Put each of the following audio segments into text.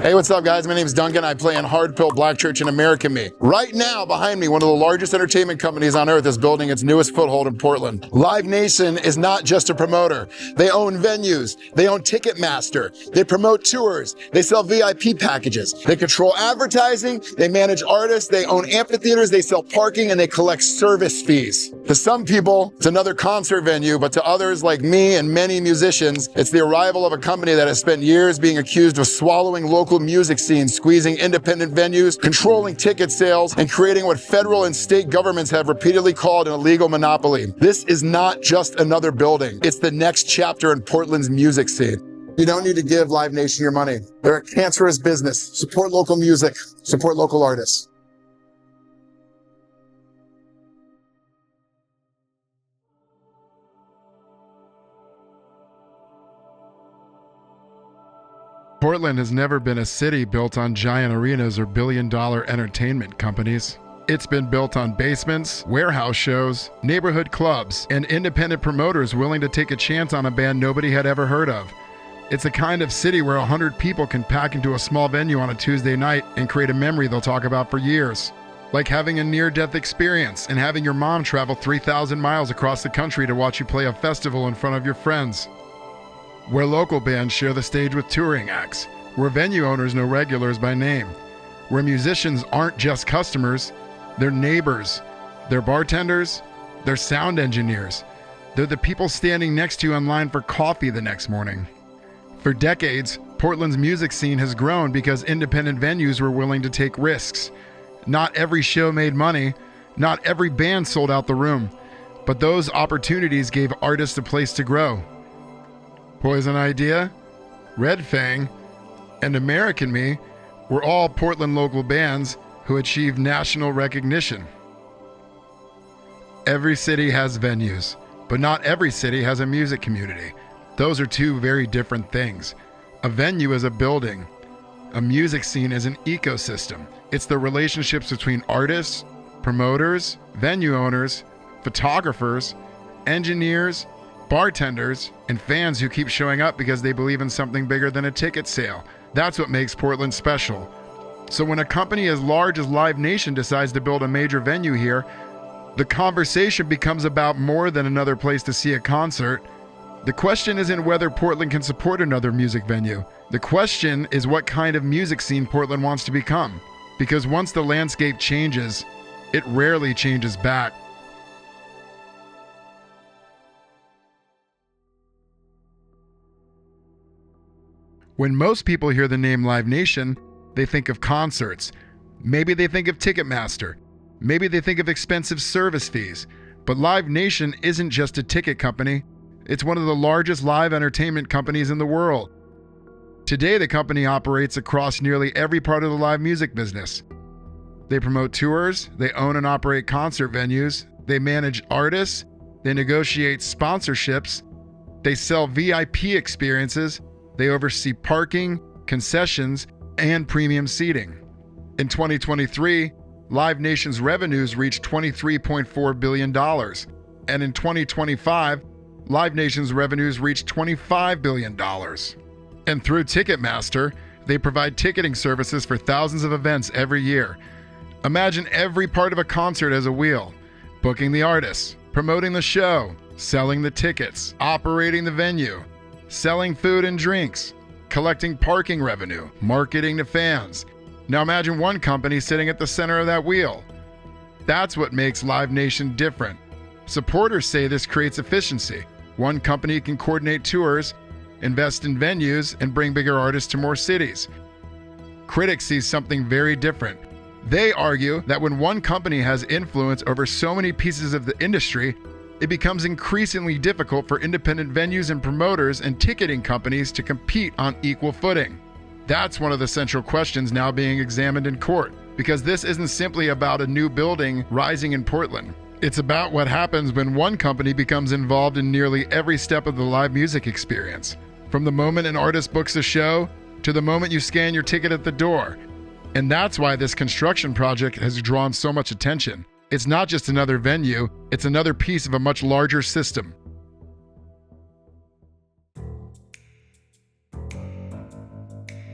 Hey, what's up, guys? My name is Duncan. I play in Hard Pill, Black Church, and American Me. Right now, behind me, one of the largest entertainment companies on earth is building its newest foothold in Portland. Live Nation is not just a promoter. They own venues. They own Ticketmaster. They promote tours. They sell VIP packages. They control advertising. They manage artists. They own amphitheaters. They sell parking, and they collect service fees. To some people, it's another concert venue, but to others like me and many musicians, it's the arrival of a company that has spent years being accused of swallowing local music scenes, squeezing independent venues, controlling ticket sales, and creating what federal and state governments have repeatedly called an illegal monopoly. This is not just another building. It's the next chapter in Portland's music scene. You don't need to give Live Nation your money. They're a cancerous business. Support local music. Support local artists. Portland has never been a city built on giant arenas or billion-dollar entertainment companies. It's been built on basements, warehouse shows, neighborhood clubs, and independent promoters willing to take a chance on a band nobody had ever heard of. It's the kind of city where 100 people can pack into a small venue on a Tuesday night and create a memory they'll talk about for years. Like having a near-death experience and having your mom travel 3,000 miles across the country to watch you play a festival in front of your friends. Where local bands share the stage with touring acts, where venue owners know regulars by name, where musicians aren't just customers, they're neighbors, they're bartenders, they're sound engineers, they're the people standing next to you in line for coffee the next morning. For decades, Portland's music scene has grown because independent venues were willing to take risks. Not every show made money, not every band sold out the room, but those opportunities gave artists a place to grow. Poison Idea, Red Fang, and American Me were all Portland local bands who achieved national recognition. Every city has venues, but not every city has a music community. Those are two very different things. A venue is a building. A music scene is an ecosystem. It's the relationships between artists, promoters, venue owners, photographers, engineers, bartenders, and fans who keep showing up because they believe in something bigger than a ticket sale. That's what makes Portland special. So when a company as large as Live Nation decides to build a major venue here, the conversation becomes about more than another place to see a concert. The question isn't whether Portland can support another music venue. The question is what kind of music scene Portland wants to become. Because once the landscape changes, it rarely changes back. When most people hear the name Live Nation, they think of concerts. Maybe they think of Ticketmaster. Maybe they think of expensive service fees. But Live Nation isn't just a ticket company. It's one of the largest live entertainment companies in the world. Today, the company operates across nearly every part of the live music business. They promote tours, they own and operate concert venues, they manage artists, they negotiate sponsorships, they sell VIP experiences, they oversee parking, concessions, and premium seating. In 2023, Live Nation's revenues reached $23.4 billion. And in 2025, Live Nation's revenues reached $25 billion. And through Ticketmaster, they provide ticketing services for thousands of events every year. Imagine every part of a concert as a wheel: booking the artists, promoting the show, selling the tickets, operating the venue, selling food and drinks, collecting parking revenue, marketing to fans. Now imagine one company sitting at the center of that wheel. That's what makes Live Nation different. Supporters say this creates efficiency. One company can coordinate tours, invest in venues, and bring bigger artists to more cities. Critics see something very different. They argue that when one company has influence over so many pieces of the industry, it becomes increasingly difficult for independent venues and promoters and ticketing companies to compete on equal footing. That's one of the central questions now being examined in court, because this isn't simply about a new building rising in Portland. It's about what happens when one company becomes involved in nearly every step of the live music experience, from the moment an artist books a show to the moment you scan your ticket at the door. And that's why this construction project has drawn so much attention. It's not just another venue, it's another piece of a much larger system.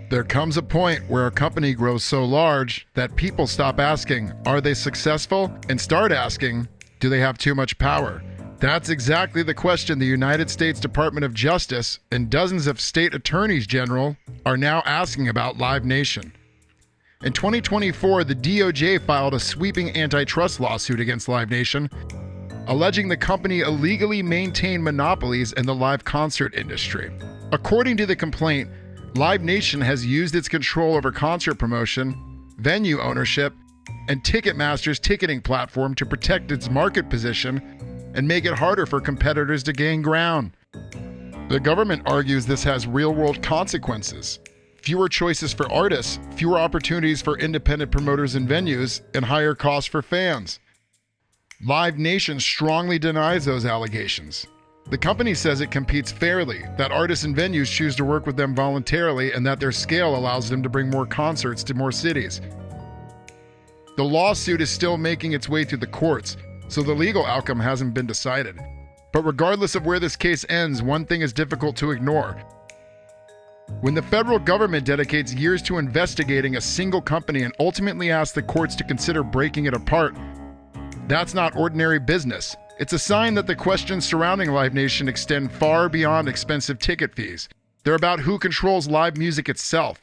There comes a point where a company grows so large that people stop asking, are they successful? And start asking, do they have too much power? That's exactly the question the United States Department of Justice and dozens of state attorneys general are now asking about Live Nation. In 2024, the DOJ filed a sweeping antitrust lawsuit against Live Nation, alleging the company illegally maintained monopolies in the live concert industry. According to the complaint, Live Nation has used its control over concert promotion, venue ownership, and Ticketmaster's ticketing platform to protect its market position and make it harder for competitors to gain ground. The government argues this has real-world consequences: fewer choices for artists, fewer opportunities for independent promoters and venues, and higher costs for fans. Live Nation strongly denies those allegations. The company says it competes fairly, that artists and venues choose to work with them voluntarily, and that their scale allows them to bring more concerts to more cities. The lawsuit is still making its way through the courts, so the legal outcome hasn't been decided. But regardless of where this case ends, one thing is difficult to ignore. When the federal government dedicates years to investigating a single company and ultimately asks the courts to consider breaking it apart, that's not ordinary business. It's a sign that the questions surrounding Live Nation extend far beyond expensive ticket fees. They're about who controls live music itself.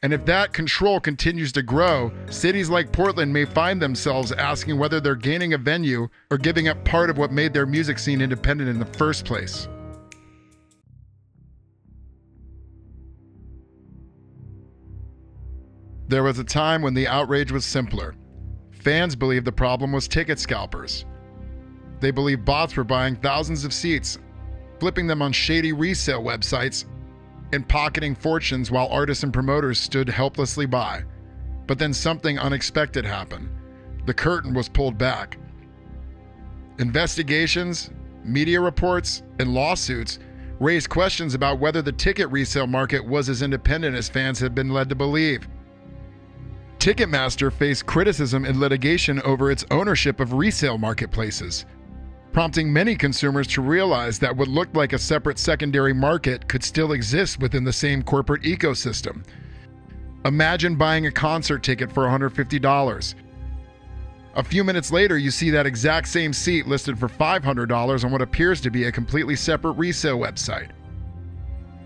And if that control continues to grow, cities like Portland may find themselves asking whether they're gaining a venue or giving up part of what made their music scene independent in the first place. There was a time when the outrage was simpler. Fans believed the problem was ticket scalpers. They believed bots were buying thousands of seats, flipping them on shady resale websites, and pocketing fortunes while artists and promoters stood helplessly by. But then something unexpected happened. The curtain was pulled back. Investigations, media reports, and lawsuits raised questions about whether the ticket resale market was as independent as fans had been led to believe. Ticketmaster faced criticism and litigation over its ownership of resale marketplaces, prompting many consumers to realize that what looked like a separate secondary market could still exist within the same corporate ecosystem. Imagine buying a concert ticket for $150. A few minutes later, you see that exact same seat listed for $500 on what appears to be a completely separate resale website.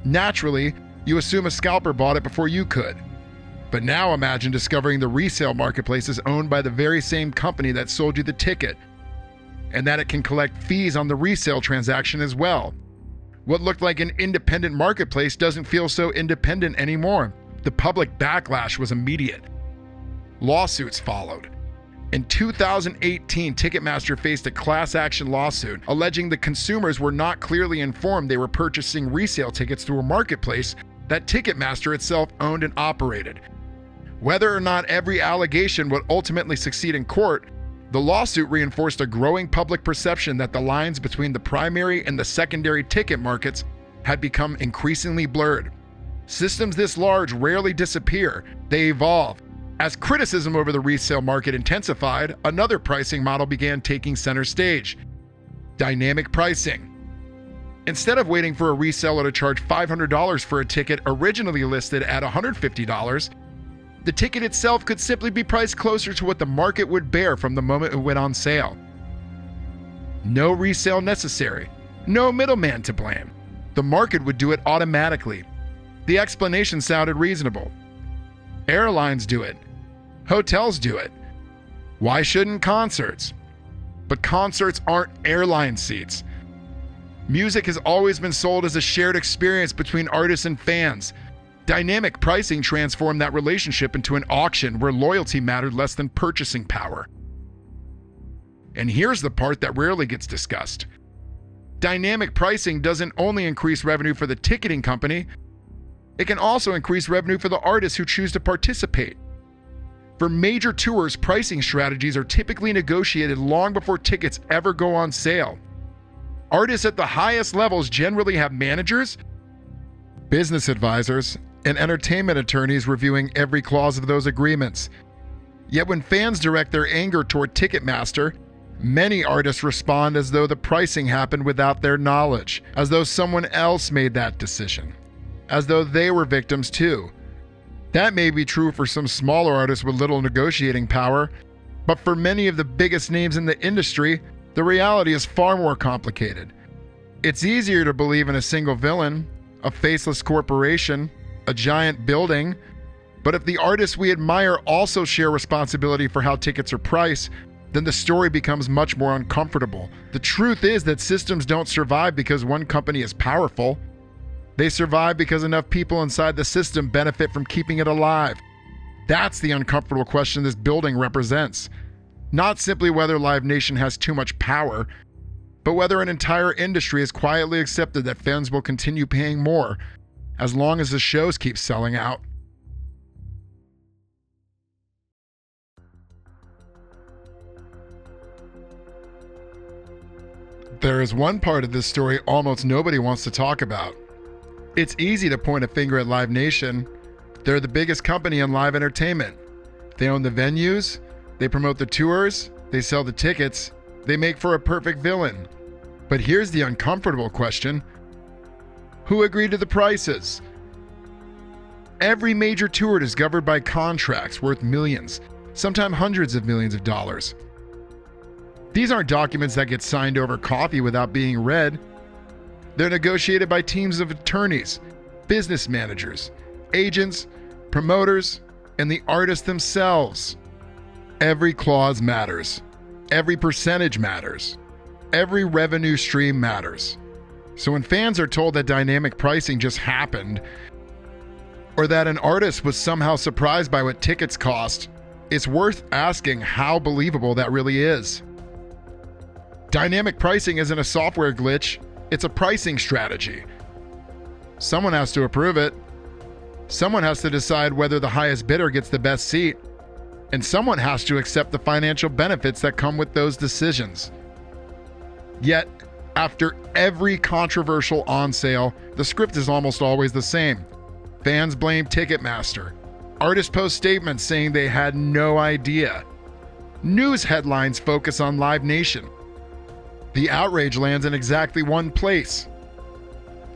Naturally, you assume a scalper bought it before you could. But now imagine discovering the resale marketplace is owned by the very same company that sold you the ticket, and that it can collect fees on the resale transaction as well. What looked like an independent marketplace doesn't feel so independent anymore. The public backlash was immediate. Lawsuits followed. In 2018, Ticketmaster faced a class action lawsuit alleging the consumers were not clearly informed they were purchasing resale tickets through a marketplace that Ticketmaster itself owned and operated. Whether or not every allegation would ultimately succeed in court, the lawsuit reinforced a growing public perception that the lines between the primary and the secondary ticket markets had become increasingly blurred. Systems this large rarely disappear, they evolve. As criticism over the resale market intensified, another pricing model began taking center stage: dynamic pricing. Instead of waiting for a reseller to charge $500 for a ticket originally listed at $150, the ticket itself could simply be priced closer to what the market would bear from the moment it went on sale. No resale necessary, no middleman to blame. The market would do it automatically. The explanation sounded reasonable. Airlines do it. Hotels do it. Why shouldn't concerts? But concerts aren't airline seats. Music has always been sold as a shared experience between artists and fans. Dynamic pricing transformed that relationship into an auction where loyalty mattered less than purchasing power. And here's the part that rarely gets discussed. Dynamic pricing doesn't only increase revenue for the ticketing company, it can also increase revenue for the artists who choose to participate. For major tours, pricing strategies are typically negotiated long before tickets ever go on sale. Artists at the highest levels generally have managers, business advisors, and entertainment attorneys reviewing every clause of those agreements. Yet when fans direct their anger toward Ticketmaster, many artists respond as though the pricing happened without their knowledge, as though someone else made that decision, as though they were victims too. That may be true for some smaller artists with little negotiating power, but for many of the biggest names in the industry, the reality is far more complicated. It's easier to believe in a single villain, a faceless corporation, a giant building, but if the artists we admire also share responsibility for how tickets are priced, then the story becomes much more uncomfortable. The truth is that systems don't survive because one company is powerful. They survive because enough people inside the system benefit from keeping it alive. That's the uncomfortable question this building represents. Not simply whether Live Nation has too much power, but whether an entire industry has quietly accepted that fans will continue paying more as long as the shows keep selling out. There is one part of this story almost nobody wants to talk about. It's easy to point a finger at Live Nation. They're the biggest company in live entertainment. They own the venues, they promote the tours, they sell the tickets, they make for a perfect villain. But here's the uncomfortable question. Who agreed to the prices? Every major tour is governed by contracts worth millions, sometimes hundreds of millions of dollars. These aren't documents that get signed over coffee without being read. They're negotiated by teams of attorneys, business managers, agents, promoters, and the artists themselves. Every clause matters. Every percentage matters. Every revenue stream matters. So when fans are told that dynamic pricing just happened, or that an artist was somehow surprised by what tickets cost, it's worth asking how believable that really is. Dynamic pricing isn't a software glitch, it's a pricing strategy. Someone has to approve it. Someone has to decide whether the highest bidder gets the best seat. And someone has to accept the financial benefits that come with those decisions. Yet, after every controversial on sale, the script is almost always the same. Fans blame Ticketmaster. Artists post statements saying they had no idea. News headlines focus on Live Nation. The outrage lands in exactly one place: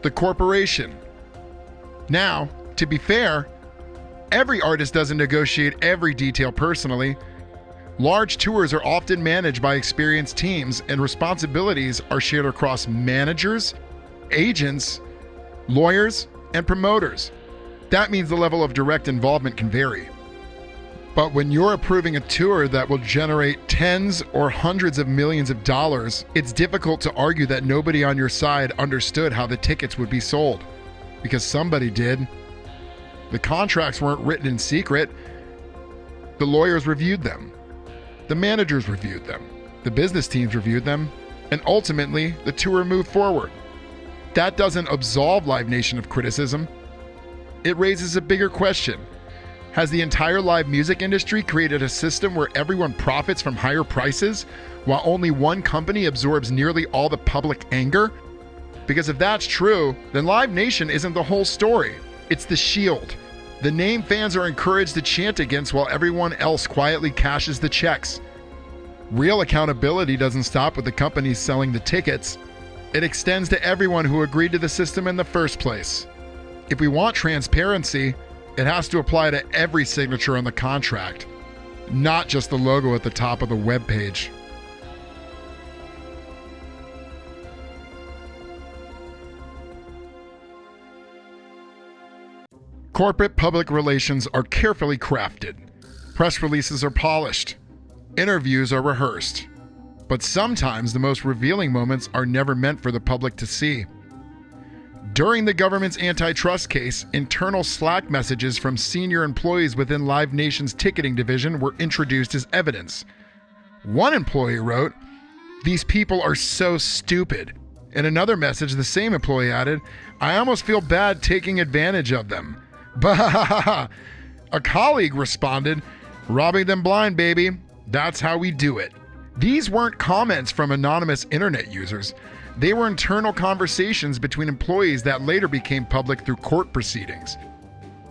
the corporation. Now, to be fair, every artist doesn't negotiate every detail personally. Large tours are often managed by experienced teams, and responsibilities are shared across managers, agents, lawyers, and promoters. That means the level of direct involvement can vary. But when you're approving a tour that will generate tens or hundreds of millions of dollars, it's difficult to argue that nobody on your side understood how the tickets would be sold. Because somebody did. The contracts weren't written in secret. The lawyers reviewed them. The managers reviewed them. The business teams reviewed them. And ultimately, the tour moved forward. That doesn't absolve Live Nation of criticism. It raises a bigger question. Has the entire live music industry created a system where everyone profits from higher prices, while only one company absorbs nearly all the public anger? Because if that's true, then Live Nation isn't the whole story. It's the shield. The name fans are encouraged to chant against while everyone else quietly cashes the checks. Real accountability doesn't stop with the companies selling the tickets. It extends to everyone who agreed to the system in the first place. If we want transparency, it has to apply to every signature on the contract, not just the logo at the top of the web page. Corporate public relations are carefully crafted. Press releases are polished. Interviews are rehearsed. But sometimes the most revealing moments are never meant for the public to see. During the government's antitrust case, internal Slack messages from senior employees within Live Nation's ticketing division were introduced as evidence. One employee wrote, "These people are so stupid." In another message, the same employee added, "I almost feel bad taking advantage of them." Bah! A colleague responded, "Robbing them blind, baby. That's how we do it." These weren't comments from anonymous internet users. They were internal conversations between employees that later became public through court proceedings.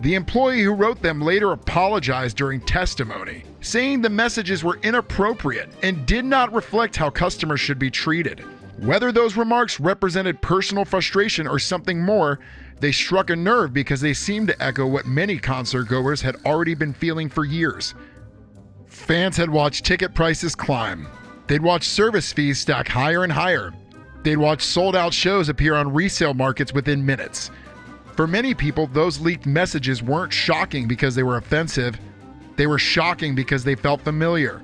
The employee who wrote them later apologized during testimony, saying the messages were inappropriate and did not reflect how customers should be treated. Whether those remarks represented personal frustration or something more, they struck a nerve because they seemed to echo what many concert goers had already been feeling for years. Fans had watched ticket prices climb. They'd watched service fees stack higher and higher. They'd watched sold-out shows appear on resale markets within minutes. For many people, those leaked messages weren't shocking because they were offensive. They were shocking because they felt familiar.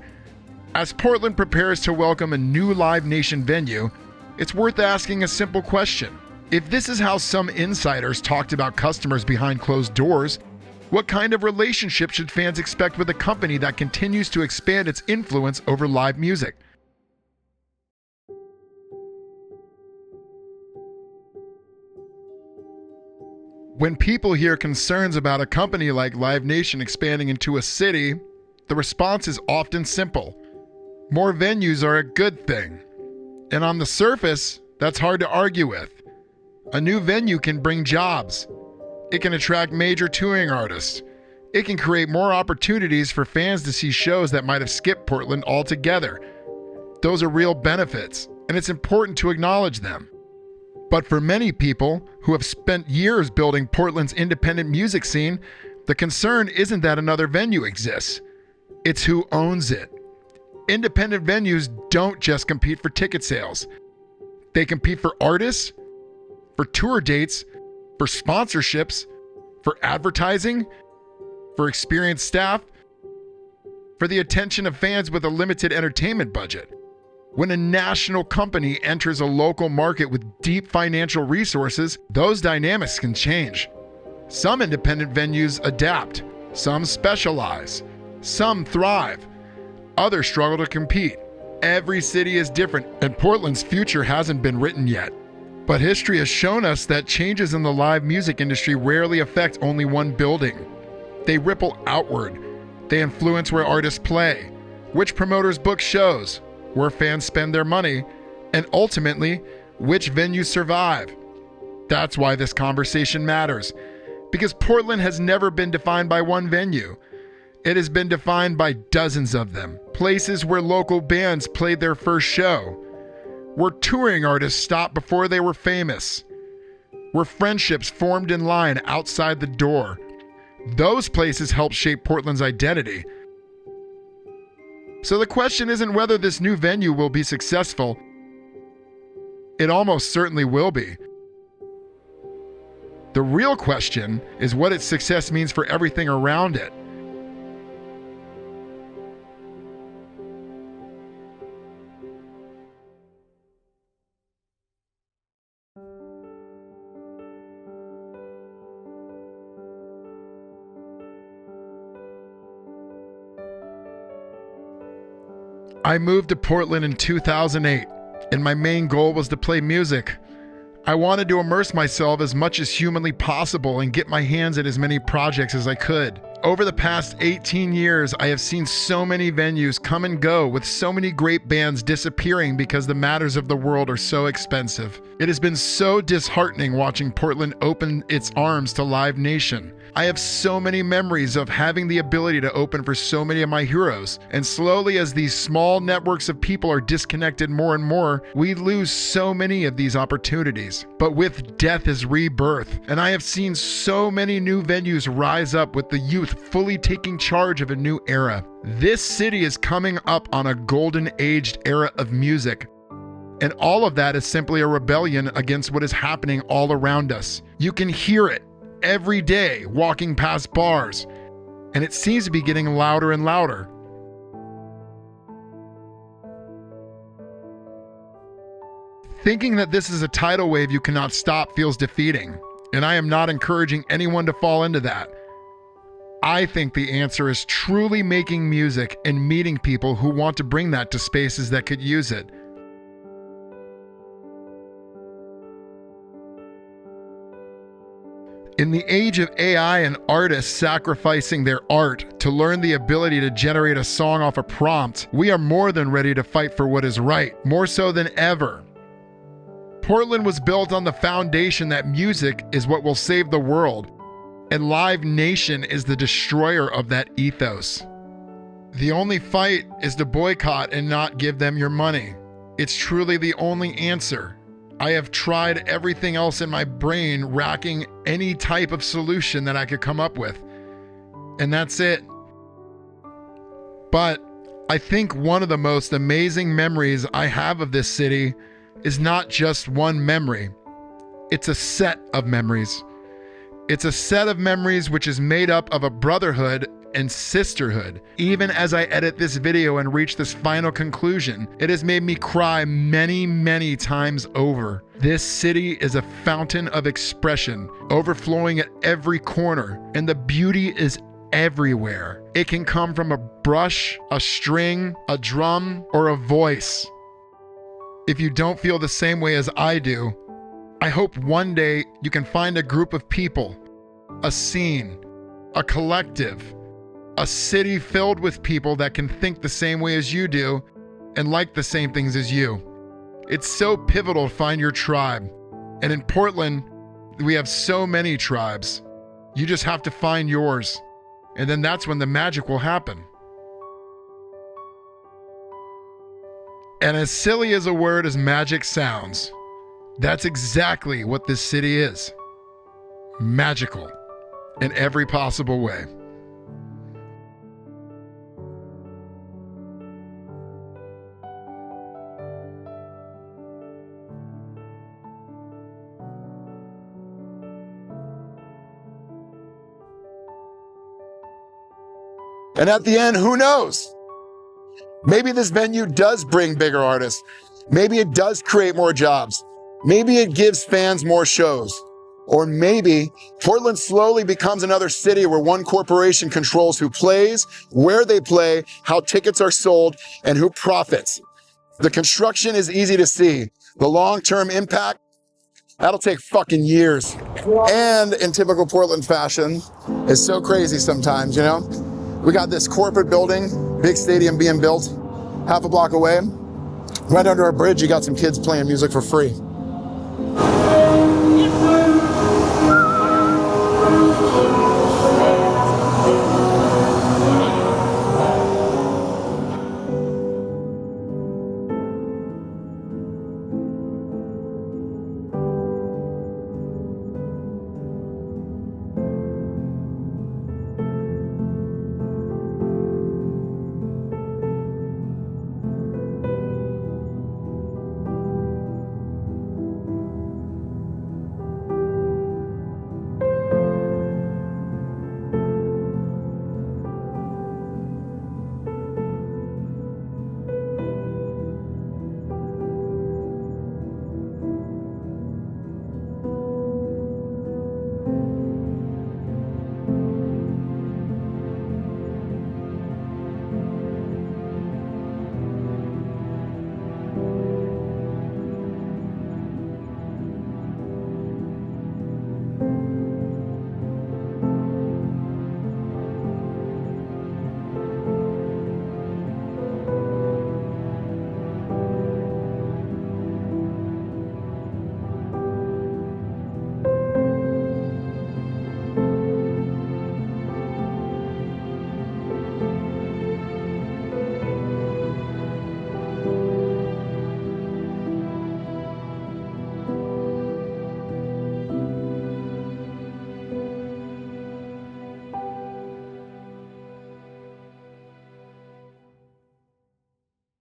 As Portland prepares to welcome a new Live Nation venue, it's worth asking a simple question. If this is how some insiders talked about customers behind closed doors, what kind of relationship should fans expect with a company that continues to expand its influence over live music? When people hear concerns about a company like Live Nation expanding into a city, the response is often simple. More venues are a good thing. And on the surface, that's hard to argue with. A new venue can bring jobs. It can attract major touring artists. It can create more opportunities for fans to see shows that might have skipped Portland altogether. Those are real benefits, and it's important to acknowledge them. But for many people who have spent years building Portland's independent music scene, the concern isn't that another venue exists. It's who owns it. Independent venues don't just compete for ticket sales. They compete for artists, for tour dates, for sponsorships, for advertising, for experienced staff, for the attention of fans with a limited entertainment budget. When a national company enters a local market with deep financial resources, those dynamics can change. Some independent venues adapt, some specialize, some thrive. Others struggle to compete. Every city is different, and Portland's future hasn't been written yet. But history has shown us that changes in the live music industry rarely affect only one building. They ripple outward. They influence where artists play, which promoters book shows, where fans spend their money, and ultimately, which venues survive. That's why this conversation matters, because Portland has never been defined by one venue. It has been defined by dozens of them, places where local bands played their first show, where touring artists stopped before they were famous, where friendships formed in line outside the door. Those places helped shape Portland's identity. So the question isn't whether this new venue will be successful. It almost certainly will be. The real question is what its success means for everything around it. I moved to Portland in 2008, and my main goal was to play music. I wanted to immerse myself as much as humanly possible and get my hands in as many projects as I could. Over the past 18 years, I have seen so many venues come and go, with so many great bands disappearing because the matters of the world are so expensive. It has been so disheartening watching Portland open its arms to Live Nation. I have so many memories of having the ability to open for so many of my heroes, and slowly as these small networks of people are disconnected more and more, we lose so many of these opportunities. But with death is rebirth, and I have seen so many new venues rise up with the youth fully taking charge of a new era. This city is coming up on a golden aged era of music. And all of that is simply a rebellion against what is happening all around us. You can hear it every day walking past bars, and it seems to be getting louder and louder. Thinking that this is a tidal wave you cannot stop feels defeating, and I am not encouraging anyone to fall into that. I think the answer is truly making music and meeting people who want to bring that to spaces that could use it. In the age of AI and artists sacrificing their art to learn the ability to generate a song off a prompt, we are more than ready to fight for what is right, more so than ever. Portland was built on the foundation that music is what will save the world, and Live Nation is the destroyer of that ethos. The only fight is to boycott and not give them your money. It's truly the only answer. I have tried everything else in my brain, racking any type of solution that I could come up with. And that's it. But I think one of the most amazing memories I have of this city is not just one memory. It's a set of memories. It's a set of memories which is made up of a brotherhood and sisterhood. Even as I edit this video and reach this final conclusion, it has made me cry many, many times over. This city is a fountain of expression, overflowing at every corner, and the beauty is everywhere. It can come from a brush, a string, a drum, or a voice. If you don't feel the same way as I do, I hope one day you can find a group of people, a scene, a collective, a city filled with people that can think the same way as you do and like the same things as you. It's so pivotal to find your tribe. And in Portland, we have so many tribes. You just have to find yours. And then that's when the magic will happen. And as silly as a word as magic sounds, that's exactly what this city is. Magical in every possible way. And at the end, who knows? Maybe this venue does bring bigger artists. Maybe it does create more jobs. Maybe it gives fans more shows. Or maybe Portland slowly becomes another city where one corporation controls who plays, where they play, how tickets are sold, and who profits. The construction is easy to see. The long-term impact, that'll take fucking years. And in typical Portland fashion, it's so crazy sometimes, you know? We got this corporate building, big stadium being built, half a block away. Right under our bridge, you got some kids playing music for free.